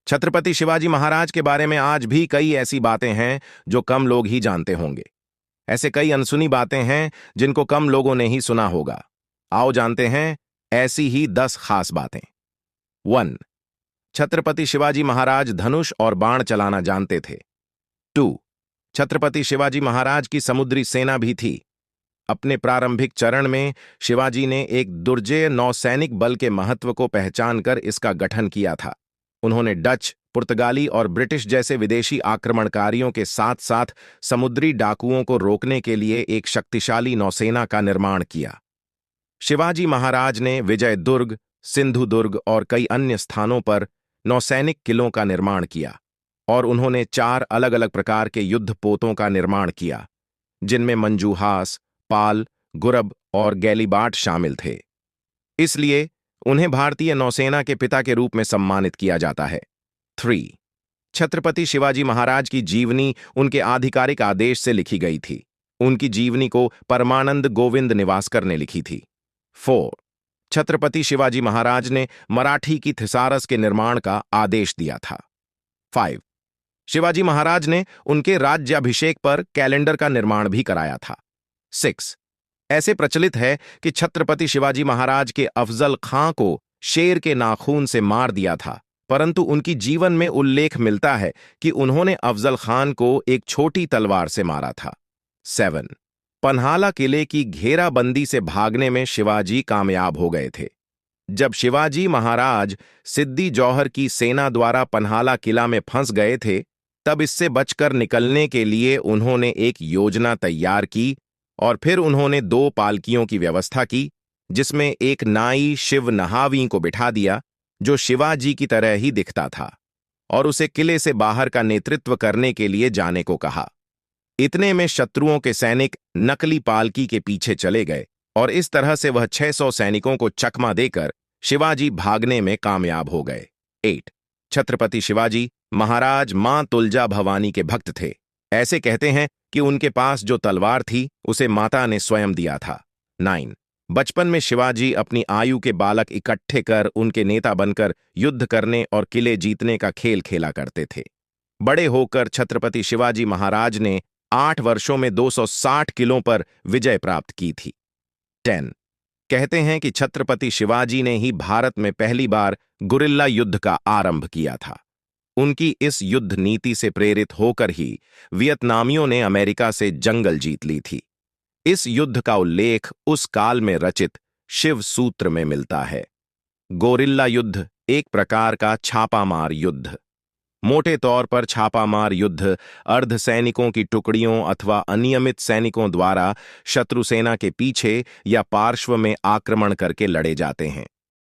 छत्रपति शिवाजी महाराज के बारे में आज भी कई ऐसी बातें हैं जो कम लोग ही जानते होंगे। ऐसे कई अनसुनी बातें हैं जिनको कम लोगों ने ही सुना होगा। आओ जानते हैं ऐसी ही 10 खास बातें। 1. छत्रपति शिवाजी महाराज धनुष और बाण चलाना जानते थे। 2. छत्रपति शिवाजी महाराज की समुद्री सेना भी थी। अपने प्रारंभिक चरण में शिवाजी ने एक दुर्जेय नौसैनिक बल के महत्व को पहचानकर इसका गठन किया था। उन्होंने डच, पुर्तगाली और ब्रिटिश जैसे विदेशी आक्रमणकारियों के साथ साथ समुद्री डाकुओं को रोकने के लिए एक शक्तिशाली नौसेना का निर्माण किया। शिवाजी महाराज ने विजय दुर्ग, सिंधु दुर्ग और कई अन्य स्थानों पर नौसैनिक किलों का निर्माण किया और उन्होंने 4 अलग-अलग प्रकार के युद्ध पोतों का निर्माण किया, जिनमें मंजूहास, पाल, गुरब और गैलीबाट शामिल थे। इसलिए उन्हें भारतीय नौसेना के पिता के रूप में सम्मानित किया जाता है। 3. छत्रपति शिवाजी महाराज की जीवनी उनके आधिकारिक आदेश से लिखी गई थी। उनकी जीवनी को परमानंद गोविंद निवासकर ने लिखी थी। 4. छत्रपति शिवाजी महाराज ने मराठी की थिसारस के निर्माण का आदेश दिया था। 5. शिवाजी महाराज ने उनके राज्याभिषेक पर कैलेंडर का निर्माण भी कराया था। 6. ऐसे प्रचलित है कि छत्रपति शिवाजी महाराज के अफजल खां को शेर के नाखून से मार दिया था, परंतु उनकी जीवन में उल्लेख मिलता है कि उन्होंने अफजल खान को एक छोटी तलवार से मारा था। 7. पन्हाला किले की घेराबंदी से भागने में शिवाजी कामयाब हो गए थे। जब शिवाजी महाराज सिद्दी जौहर की सेना द्वारा पन्हाला किला में फंस गए थे, तब इससे बचकर निकलने के लिए उन्होंने एक योजना तैयार की और फिर उन्होंने 2 पालकियों की व्यवस्था की, जिसमें एक नाई शिव नहावी को बिठा दिया जो शिवाजी की तरह ही दिखता था, और उसे किले से बाहर का नेतृत्व करने के लिए जाने को कहा। इतने में शत्रुओं के सैनिक नकली पालकी के पीछे चले गए और इस तरह से वह 600 सैनिकों को चकमा देकर शिवाजी भागने में कामयाब हो गए। 8. छत्रपति शिवाजी महाराज मां तुलजा भवानी के भक्त थे। ऐसे कहते हैं कि उनके पास जो तलवार थी उसे माता ने स्वयं दिया था। 9. बचपन में शिवाजी अपनी आयु के बालक इकट्ठे कर उनके नेता बनकर युद्ध करने और किले जीतने का खेल खेला करते थे। बड़े होकर छत्रपति शिवाजी महाराज ने 8 वर्षों में 260 किलों पर विजय प्राप्त की थी। 10. कहते हैं कि छत्रपति शिवाजी ने ही भारत में पहली बार गुरिल्ला युद्ध का आरंभ किया था। उनकी इस युद्ध नीति से प्रेरित होकर ही वियतनामियों ने अमेरिका से जंगल जीत ली थी। इस युद्ध का उल्लेख उस काल में रचित शिव सूत्र में मिलता है। गोरिल्ला युद्ध एक प्रकार का छापामार युद्ध। मोटे तौर पर छापामार युद्ध अर्ध सैनिकों की टुकड़ियों अथवा अनियमित सैनिकों द्वारा शत्रु सेना के पीछे या पार्श्व में आक्रमण करके लड़े जाते हैं।